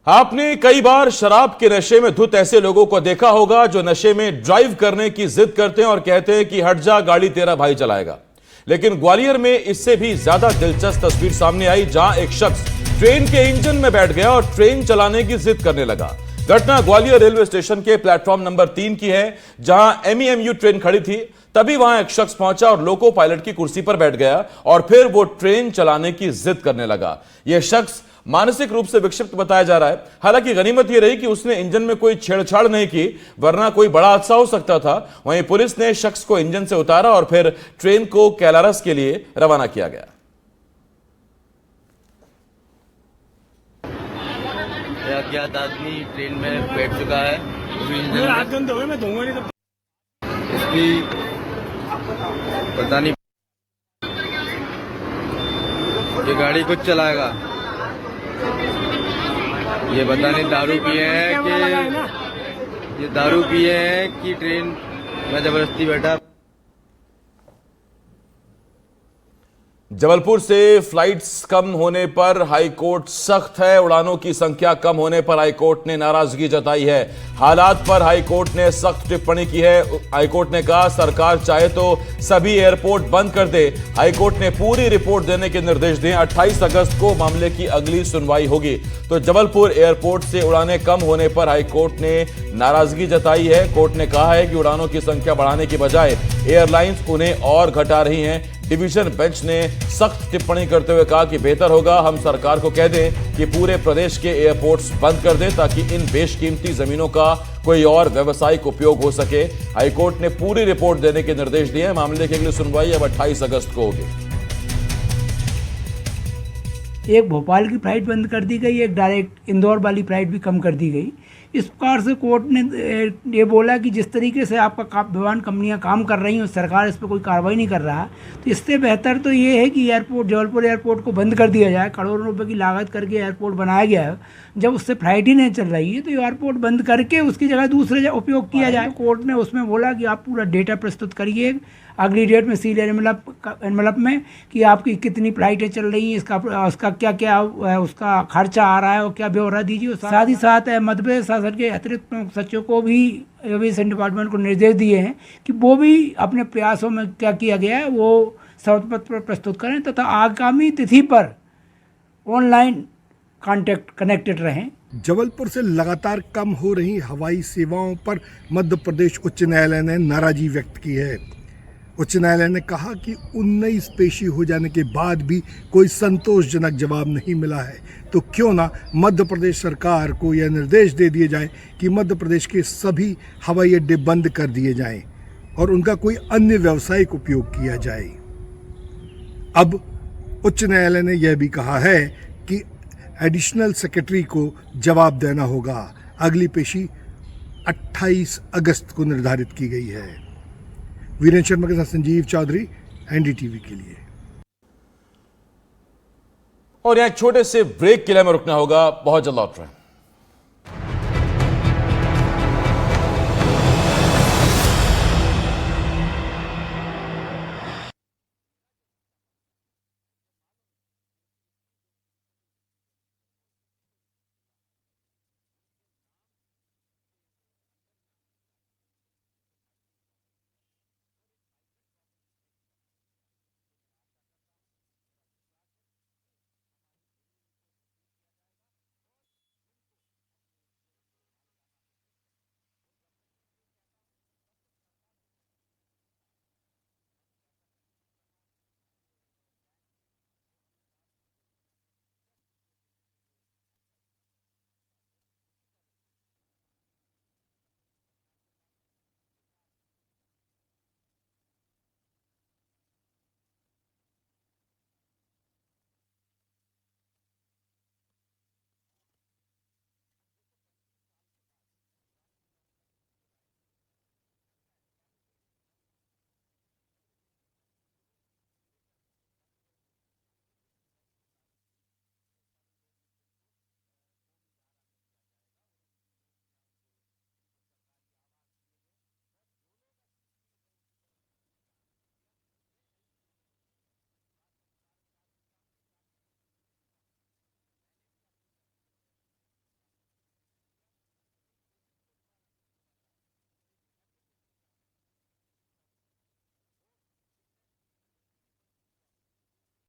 आपने कई बार शराब के नशे में धुत ऐसे लोगों को देखा होगा जो नशे में ड्राइव करने की जिद करते हैं और कहते हैं कि हट जा, गाड़ी तेरा भाई चलाएगा। लेकिन ग्वालियर में इससे भी ज्यादा दिलचस्प तस्वीर सामने आई, जहां एक शख्स ट्रेन के इंजन में बैठ गया और ट्रेन चलाने की जिद करने लगा। घटना ग्वालियर रेलवे स्टेशन के प्लेटफॉर्म नंबर 3 की है, जहां एमईएमयू ट्रेन खड़ी थी। तभी वहां एक शख्स पहुंचा और लोको पायलट की कुर्सी पर बैठ गया और फिर वो ट्रेन चलाने की जिद करने लगा। यह शख्स मानसिक रूप से विक्षिप्त बताया जा रहा है। हालांकि गनीमत यह रही कि उसने इंजन में कोई छेड़छाड़ नहीं की, वरना कोई बड़ा हादसा हो सकता था। वहीं पुलिस ने शख्स को इंजन से उतारा और फिर ट्रेन को कैलारस के लिए रवाना किया गया। अज्ञात आदमी ट्रेन में बैठ चुका है। इसकी पता नहीं ये गाड़ी कुछ चलाएगा, ये पता नहीं दारू पिए हैं कि ये दारू पिए हैं कि ट्रेन में जबरदस्ती बैठा। जबलपुर से फ्लाइट्स कम होने पर हाईकोर्ट सख्त है। उड़ानों की संख्या कम होने पर हाईकोर्ट ने नाराजगी जताई है। हालात पर हाईकोर्ट ने सख्त टिप्पणी की है। हाईकोर्ट ने कहा सरकार चाहे तो सभी एयरपोर्ट बंद कर दे। हाईकोर्ट ने पूरी रिपोर्ट देने के निर्देश दिए। 28 अगस्त को मामले की अगली सुनवाई होगी। तो जबलपुर एयरपोर्ट से उड़ानें कम होने पर हाईकोर्ट ने नाराजगी जताई है। कोर्ट ने कहा है कि उड़ानों की संख्या बढ़ाने की बजाय एयरलाइंस उन्हें और घटा रही हैं। डिवीजन बेंच ने सख्त टिप्पणी करते हुए कहा कि बेहतर होगा हम सरकार को कह दें कि पूरे प्रदेश के एयरपोर्ट्स बंद कर दें, ताकि इन बेशकीमती जमीनों का कोई और व्यावसायिक उपयोग हो सके। हाईकोर्ट ने पूरी रिपोर्ट देने के निर्देश दिए हैं। मामले की अगली सुनवाई अब 28 अगस्त को होगी। एक भोपाल की फ्लाइट बंद कर दी गई, एक डायरेक्ट इंदौर वाली फ्लाइट भी कम कर दी गई। इस प्रकार से कोर्ट ने ये बोला कि जिस तरीके से आपका विमान कंपनियां काम कर रही हैं, सरकार इस पर कोई कार्रवाई नहीं कर रहा, तो इससे बेहतर तो ये है कि एयरपोर्ट, जबलपुर एयरपोर्ट को बंद कर दिया जाए। करोड़ों रुपए की लागत करके एयरपोर्ट बनाया गया है, जब उससे फ्लाइट ही नहीं चल रही है तो एयरपोर्ट बंद करके उसकी जगह दूसरे उपयोग किया जाए। कोर्ट ने उसमें बोला कि आप पूरा डेटा प्रस्तुत करिए अगली डेट में सीरियल एनवलप में कि आपकी कितनी फ्लाइटें चल रही हैं, उसका क्या क्या उसका खर्चा आ रहा है और क्या ब्यौरा दीजिए। साथ ही साथ मध्य प्रदेश शासन के अतिरिक्त प्रमुख सचिव को भी एविएशन डिपार्टमेंट को निर्देश दिए हैं कि वो भी अपने प्रयासों में क्या किया गया है वो शपथ पत्र पर प्रस्तुत करें तथा आगामी तिथि पर ऑनलाइन कनेक्टेड रहें। जबलपुर से लगातार कम हो रही हवाई सेवाओं पर मध्य प्रदेश उच्च न्यायालय ने नाराजगी व्यक्त की है। उच्च न्यायालय ने कहा कि 19 पेशी हो जाने के बाद भी कोई संतोषजनक जवाब नहीं मिला है, तो क्यों ना मध्य प्रदेश सरकार को यह निर्देश दे दिए जाए कि मध्य प्रदेश के सभी हवाई अड्डे बंद कर दिए जाएं और उनका कोई अन्य व्यावसायिक उपयोग किया जाए। अब उच्च न्यायालय ने यह भी कहा है कि एडिशनल सेक्रेटरी को जवाब देना होगा। अगली पेशी 28 अगस्त को निर्धारित की गई है। वीरेंद्र शर्मा के साथ संजीव चौधरी, एनडीटीवी के लिए। और यहां छोटे से ब्रेक के लिए हमें रुकना होगा, बहुत जल्द लौट रहे हैं।